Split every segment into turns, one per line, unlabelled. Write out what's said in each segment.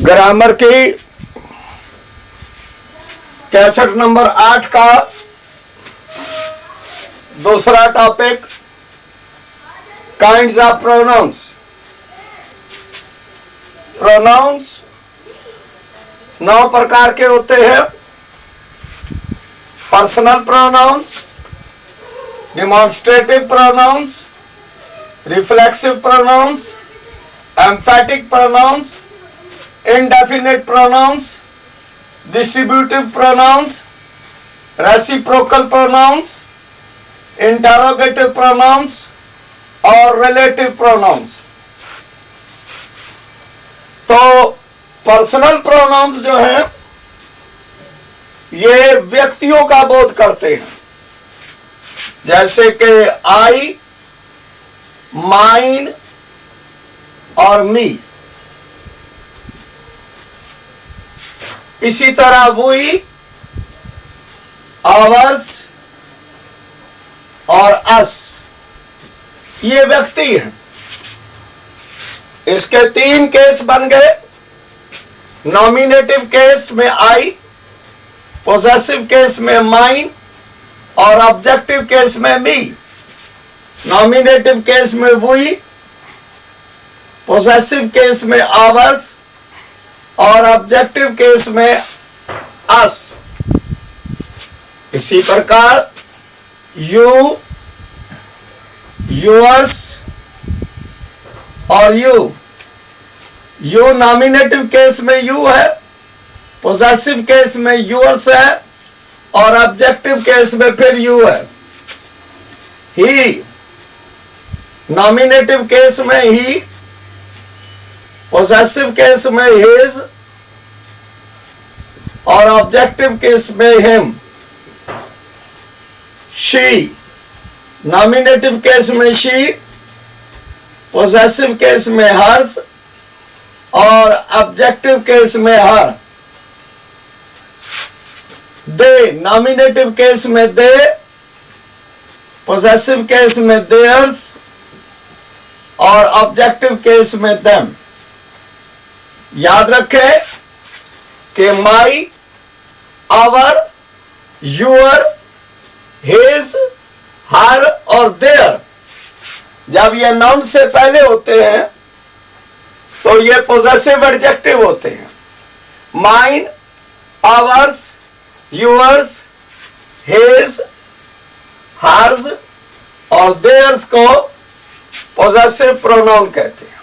Grammar की 61 number 8 का दूसरा topic kinds of pronouns. Pronouns 9 प्रकार के होते हैं। Personal pronouns, demonstrative pronouns, reflexive pronouns, emphatic pronouns, indefinite pronouns, distributive pronouns, reciprocal pronouns, interrogative pronouns और relative pronouns। तो पर्सनल प्रोनाउंस जो हैं ये व्यक्तियों का बोध करते हैं, जैसे कि आई, माइन और मी। इसी तरह वी, आवर्स और अस, ये व्यक्ति हैं। इसके 3 केस बन गए। नॉमिनेटिव केस में आई, पोजेसिव केस में माइन और ऑब्जेक्टिव केस में मी। नॉमिनेटिव केस में वी, पोजेसिव केस में आवर्स और ऑब्जेक्टिव केस में अस। इसी प्रकार यू, यूअर्स और यू। यू नॉमिनेटिव केस में यू है, पोजेसिव केस में यूअर्स है और ऑब्जेक्टिव केस में फिर यू है। ही नॉमिनेटिव केस में ही, पोजेसिव केस में हिज और ऑब्जेक्टिव केस में हिम। शी नॉमिनेटिव केस में शी, पोजेसिव केस में हर्स और ऑब्जेक्टिव केस में हर। दे नॉमिनेटिव केस में दे, पोजेसिव केस में देयर्स और ऑब्जेक्टिव केस में देम। याद रखें कि माई, आवर, यूअर, हिज, हर और देयर जब ये नाउन से पहले होते हैं तो ये पोजेसिव एडजेक्टिव होते हैं। Mine, ours, yours, his, hers और देयर्स को पोजेसिव प्रोनाउन कहते हैं।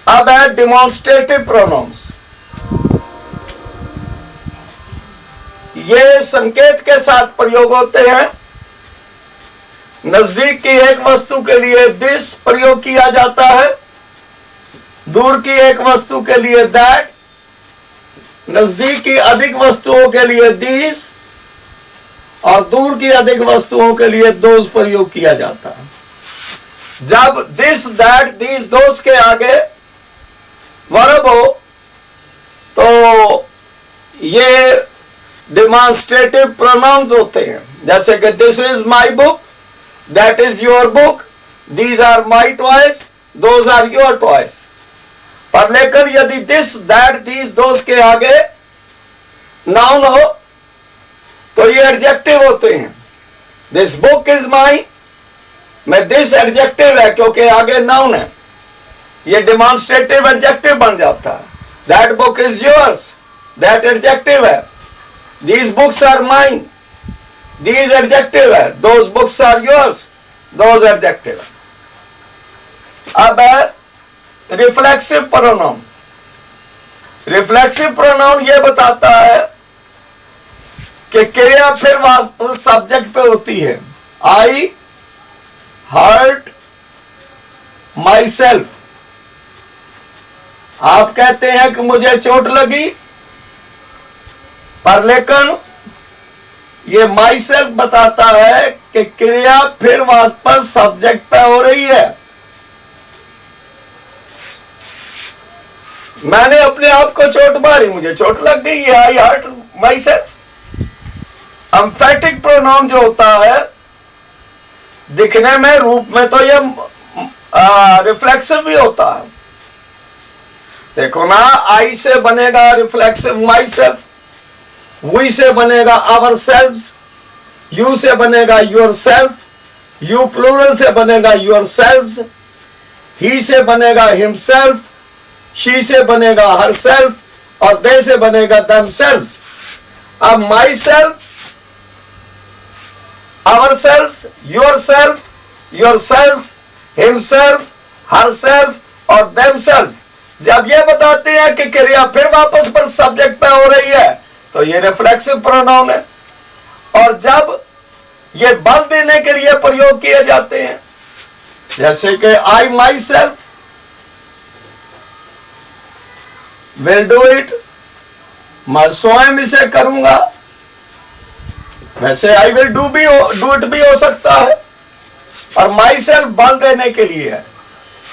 अब है डिमॉन्स्ट्रेटिव प्रोनाउंस। ये संकेत के साथ प्रयोग होते हैं। नजदीक की एक वस्तु के लिए दिस प्रयोग किया जाता है, दूर की एक वस्तु के लिए दैट, नजदीक की अधिक वस्तुओं के लिए दीज और दूर की अधिक वस्तुओं के लिए दोज प्रयोग किया जाता है। जब दिस, दैट, दीज, दोज के आगे वर्ब हो तो ये डिमॉन्स्ट्रेटिव प्रोनाउंस होते हैं, जैसे कि this is my book, that is your book, these are my toys, those are your toys. पर लेकर यदि दिस, दैट, दीज, दोज के आगे नाउन हो तो ये एडजेक्टिव होते हैं। दिस बुक इज माई में दिस एडजेक्टिव है क्योंकि आगे नाउन है, ये डिमॉन्स्ट्रेटिव एडजेक्टिव बन जाता है। That book is yours, that adjective है। These books are mine, these adjective है। Those books are yours, those adjective है। अब है रिफ्लेक्सिव प्रोनाउन। रिफ्लेक्सिव प्रोनाउन ये बताता है कि क्रिया फिर वापस सब्जेक्ट पे होती है। I hurt my self. आप कहते हैं कि मुझे चोट लगी, पर लेकिन ये माई सेल्फ बताता है कि क्रिया फिर वापस सब्जेक्ट पे हो रही है। मैंने अपने आप को चोट मारी, मुझे चोट लग गई है, I hurt myself. Emphatic pronoun जो होता है दिखने में, रूप में तो ये रिफ्लेक्सिव भी होता है, देखो ना, आई से बनेगा रिफ्लेक्सिव माई सेल्फ, वी से बनेगा आवर सेल्व्स, यू से बनेगा योर सेल्फ, यू प्लूरल से बनेगा योर सेल्व्स, ही से बनेगा हिमसेल्फ, शी से बनेगा हर सेल्फ, और दे से बनेगा देम सेल्व्स। अब myself, ourselves, yourself, yourselves, himself, herself और देम सेल्व्स। जब ये बताते हैं कि क्रिया फिर वापस पर सब्जेक्ट पे हो रही है तो ये रिफ्लेक्सिव प्रोनाउन है। और जब ये बल देने के लिए प्रयोग किए जाते हैं, जैसे कि I myself will do it, मैं स्वयं इसे करूंगा, वैसे आई विल डू इट भी हो सकता है। और माई सेल्फ बल देने के लिए है।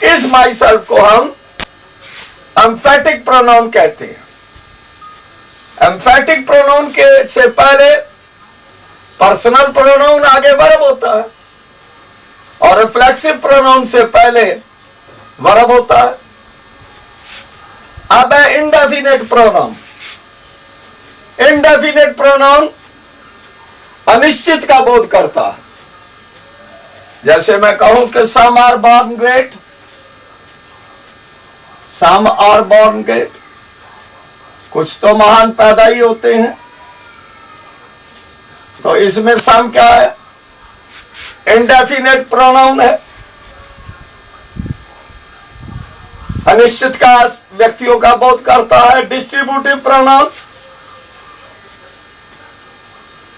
इस माई सेल्फ को हम एम्फेटिक प्रोनाउन कहते हैं। एम्फेटिक प्रोनाउन के से पहले पर्सनल प्रोनाउन आगे वर्ब होता है, और रिफ्लेक्सिव प्रोनाउन से पहले वर्ब होता है। अब है इंडेफिनेट प्रोनाउन। इंडेफिनेट प्रोनाउन अनिश्चित का बोध करता है। जैसे मैं कहूं कि some are born great, some are born great, कुछ तो महान पैदा ही होते हैं। तो इसमें सम क्या है? इंडेफिनेट प्रोनाउन है, अनिश्चित का व्यक्तियों का बोध करता है। डिस्ट्रीब्यूटिव प्रोनाउन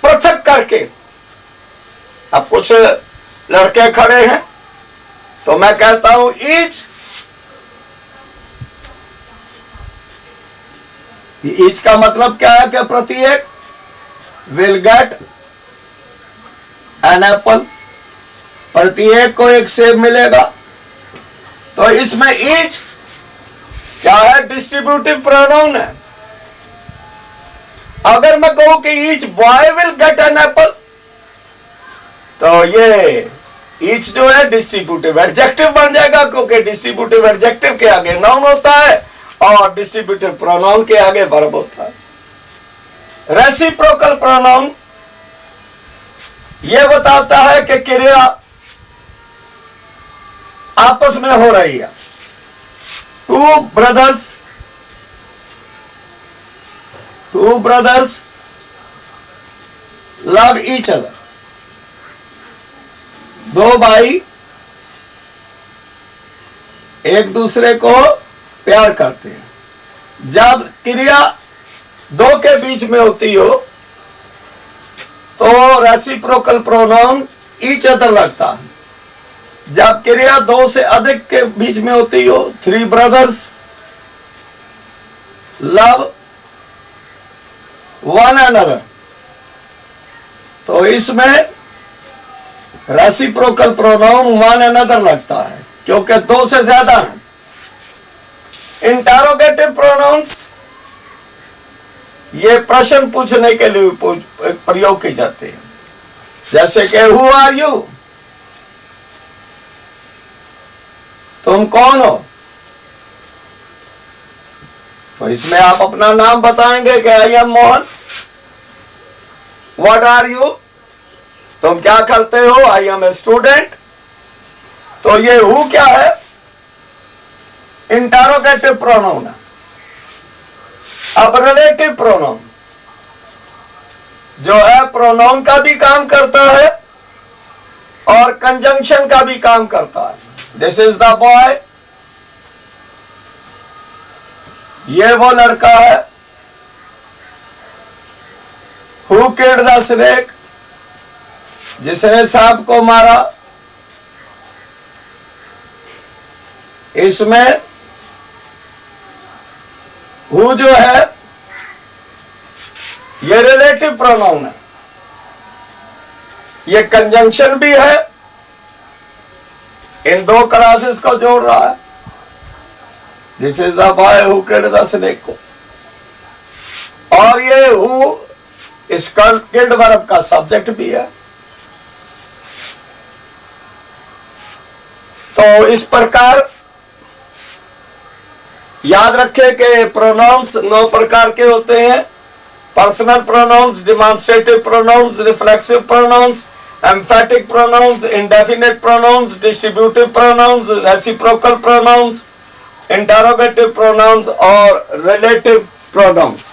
पृथक करके, अब कुछ लड़के खड़े हैं तो मैं कहता हूं ईच, ईच का मतलब क्या है कि प्रत्येक, विल गेट एन एप्पल, प्रत्येक को एक सेब मिलेगा। तो इसमें ईच क्या है? डिस्ट्रीब्यूटिव प्रोनाउन है। अगर मैं कहूं कि each boy will get an apple, तो ये ईच जो है डिस्ट्रीब्यूटिव एडजेक्टिव बन जाएगा, क्योंकि डिस्ट्रीब्यूटिव एडजेक्टिव के आगे नाउन होता है और डिस्ट्रीब्यूटिव प्रोनाउन के आगे वर्ब होता है। रेसिप्रोकल प्रोनाउन यह बताता है कि क्रिया आपस में हो रही है। Two brothers love each other, दो भाई एक दूसरे को प्यार करते हैं। जब क्रिया दो के बीच में होती हो तो रेसिप्रोकल प्रोनाउन ईच अदर लगता है। जब क्रिया दो से अधिक के बीच में होती हो, three brothers love one another, तो इसमें रेसिप्रोकल प्रोनाउन वन अनदर लगता है, क्योंकि दो से ज्यादा है। इंटरोगेटिव प्रोनाउंस ये प्रश्न पूछने के लिए प्रयोग की जाते हैं। जैसे कि हु आर यू, तुम कौन हो? तो इसमें आप अपना नाम बताएंगे कि I am Mohan. What are you, तुम क्या करते हो? I am a student. तो ये हु क्या है? इंटरोगेटिव प्रोनाउन है। अब रिलेटिव प्रोनाउन जो है प्रोनाउन का भी काम करता है और कंजंक्शन का भी काम करता है। दिस इज द बॉय, ये वो लड़का है। हु किल्ड द स्नेक, जिसने सांप को मारा। इसमें हु जो है ये रिलेटिव प्रोनाउन है, ये कंजंक्शन भी है, इन दो क्लासेस को जोड़ रहा है। This is the boy who killed the snake को, और ये हु इस किल्ड वर्ब का सब्जेक्ट भी है। तो इस प्रकार याद रखें कि प्रोनाउंस 9 प्रकार के होते हैं। Personal pronouns, demonstrative pronouns, reflexive pronouns, emphatic pronouns, indefinite pronouns, distributive pronouns, reciprocal pronouns, interrogative pronouns और रिलेटिव प्रोनाउंस।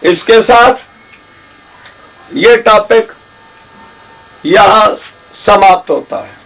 इसके साथ ये टॉपिक यहां समाप्त होता है।